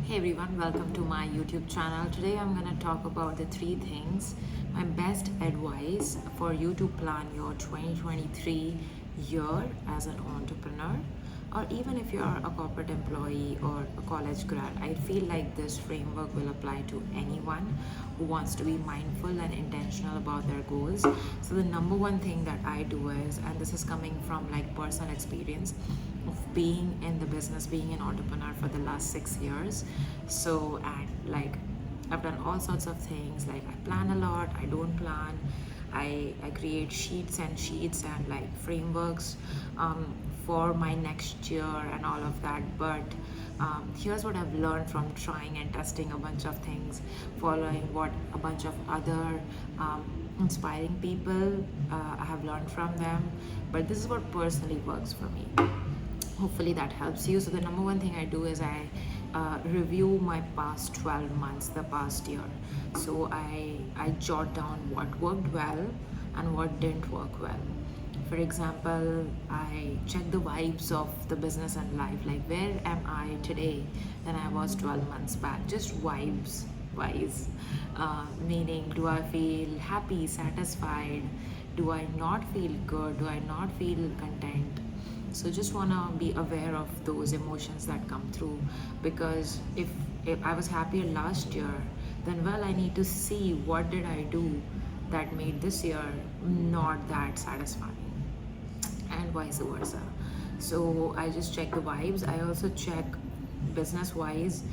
Hey everyone, welcome to my YouTube channel. Today I'm going to talk about the three things, my best advice for you to plan your 2023 year as an entrepreneur, or even if you're a corporate employee or a college grad. I feel like this framework will apply to anyone who wants to be mindful and intentional about their goals. So the number one thing that I do is, and this is coming from like personal experience of being in the business, being an entrepreneur for the last 6 years. So, and like I've done all sorts of things. Like I plan a lot, I don't plan. I create sheets and sheets and like frameworks for my next year and all of that. But here's what I've learned from trying and testing a bunch of things, following what a bunch of other inspiring people I have learned from them. But this is what personally works for me. Hopefully that helps you. So the number one thing I do is I review my past 12 months, the past year. So I jot down what worked well and what didn't work well. For example, I check the vibes of the business and life, like where am I today than I was 12 months back, just vibes wise. Meaning, do I feel happy, satisfied, do I not feel good, do I not feel content? So just want to be aware of those emotions that come through, because if I was happier last year, then well, I need to see what did I do that made this year not that satisfying, and vice versa. So I just check the vibes. I also check business wise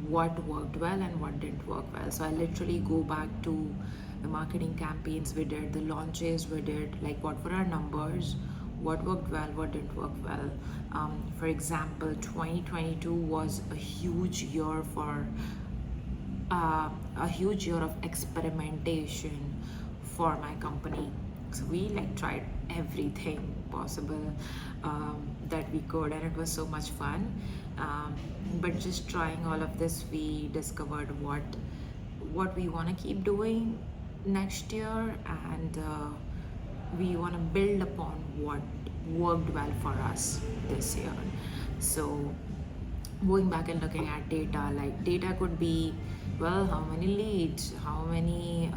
what worked well and what didn't work well. So I literally go back to the marketing campaigns we did, the launches we did, like what were our numbers, what worked well, what didn't work well. For example, 2022 was a huge year for a huge year of experimentation for my company. So we like tried everything possible that we could, and it was so much fun. But just trying all of this, we discovered what we want to keep doing next year, and we want to build upon what worked well for us this year. So going back and looking at data, like data could be, well, how many leads, how many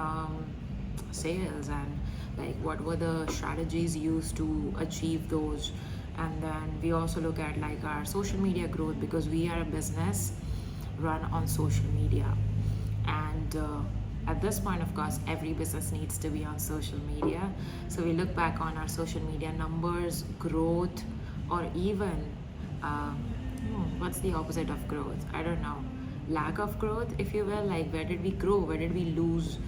sales, and like what were the strategies used to achieve those. And then we also look at like our social media growth, because we are a business run on social media. And at this point, of course, every business needs to be on social media. So we look back on our social media numbers, growth, or even what's the opposite of growth? I don't know. Lack of growth, if you will. Like where did we grow? Where did we lose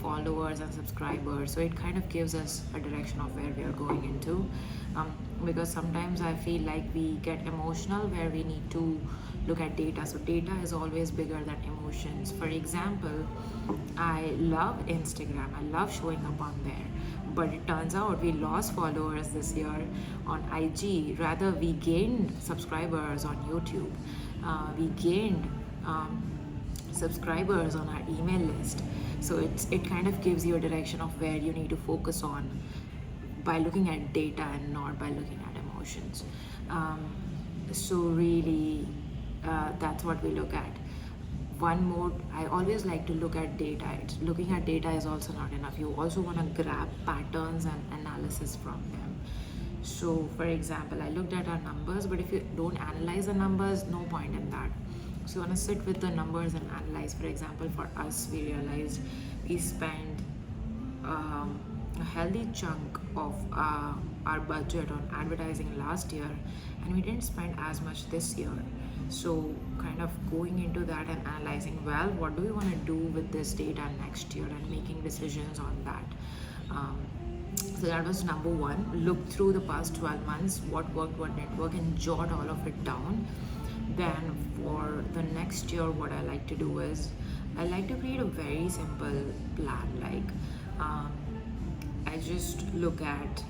followers and subscribers? So it kind of gives us a direction of where we are going into. Because sometimes I feel like we get emotional where we need to look at data. So data is always bigger than emotions. For example, I love Instagram. I love showing up on there. But it turns out we lost followers this year on IG. Rather, we gained subscribers on YouTube. We gained subscribers on our email list. So it kind of gives you a direction of where you need to focus on by looking at data and not by looking at emotions. So really, that's what we look at. One more, I always like to look at data. Looking at data is also not enough. You also want to grab patterns and analysis from them. So for example, I looked at our numbers, but if you don't analyze the numbers, no point in that. So you want to sit with the numbers and analyze. For example, for us, we realized we spent a healthy chunk of our budget on advertising last year, and we didn't spend as much this year. So kind of going into that and analyzing, well, what do we want to do with this data next year, and making decisions on that. So that was number one. Look through the past 12 months, what worked, what didn't work, and jot all of it down. Then for the next year, what I like to do is I like to create a very simple plan. Like I just look at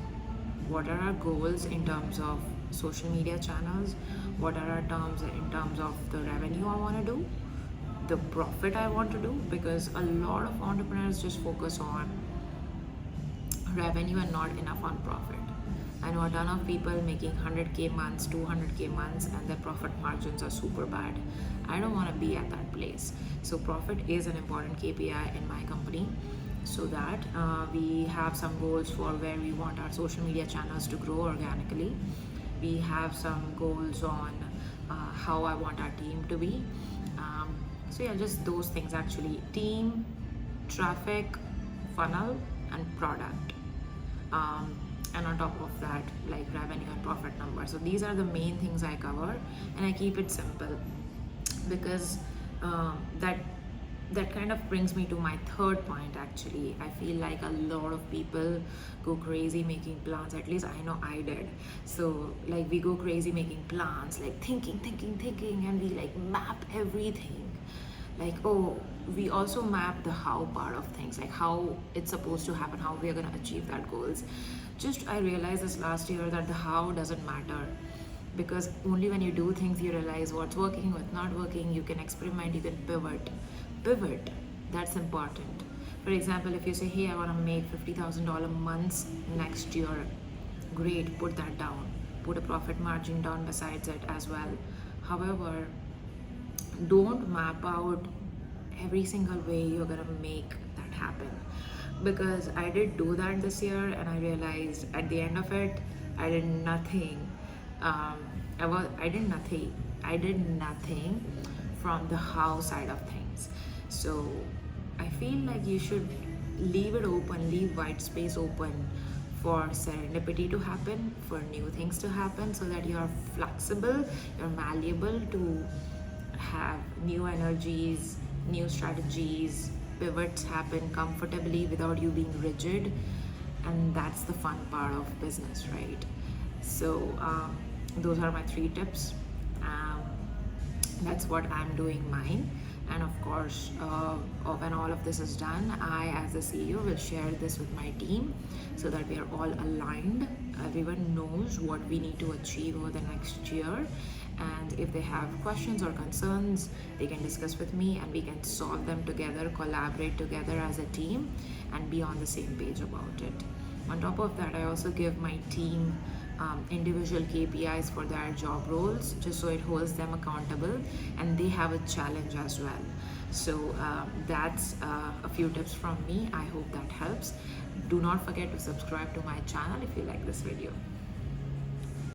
what are our goals in terms of social media channels, what are our terms in terms of the revenue I want to do, the profit I want to do, because a lot of entrepreneurs just focus on revenue and not enough on profit. I know a ton of people making 100k months, 200k months, and their profit margins are super bad. I don't want to be at that place. So profit is an important KPI in my company, so that we have some goals for where we want our social media channels to grow organically. We have some goals on how I want our team to be. So yeah, just those things actually: team, traffic, funnel, and product. And on top of that, like revenue and profit numbers. So these are the main things I cover, and I keep it simple because that kind of brings me to my third point. Actually, I feel like a lot of people go crazy making plans. At least I know I did. So like we go crazy making plans, like thinking, and we like map everything. Like, oh, we also map the how part of things, like how it's supposed to happen, how we are going to achieve that goals. Just I realized this last year that the how doesn't matter, because only when you do things you realize what's working, what's not working. You can experiment, you can pivot. That's important. For example, if you say, hey, I want to make $50,000 months next year, great, put that down, put a profit margin down besides it as well. However, don't map out every single way you're gonna make that happen, because I did do that this year and I realized at the end of it I did nothing. I did nothing from the how side of things. So I feel like you should leave it open, leave white space open for serendipity to happen, for new things to happen, so that you're flexible, you're malleable to have new energies, new strategies, pivots happen comfortably without you being rigid. And that's the fun part of business, right? So those are my 3 tips. That's what I'm doing mine. And of course, when all of this is done, I as the CEO will share this with my team so that we are all aligned. Everyone knows what we need to achieve over the next year, and if they have questions or concerns, they can discuss with me and we can solve them together, collaborate together as a team, and be on the same page about it. On top of that, I also give my team individual KPIs for their job roles, just so it holds them accountable and they have a challenge as well. So that's a few tips from me. I hope that helps. Do not forget to subscribe to my channel if you like this video.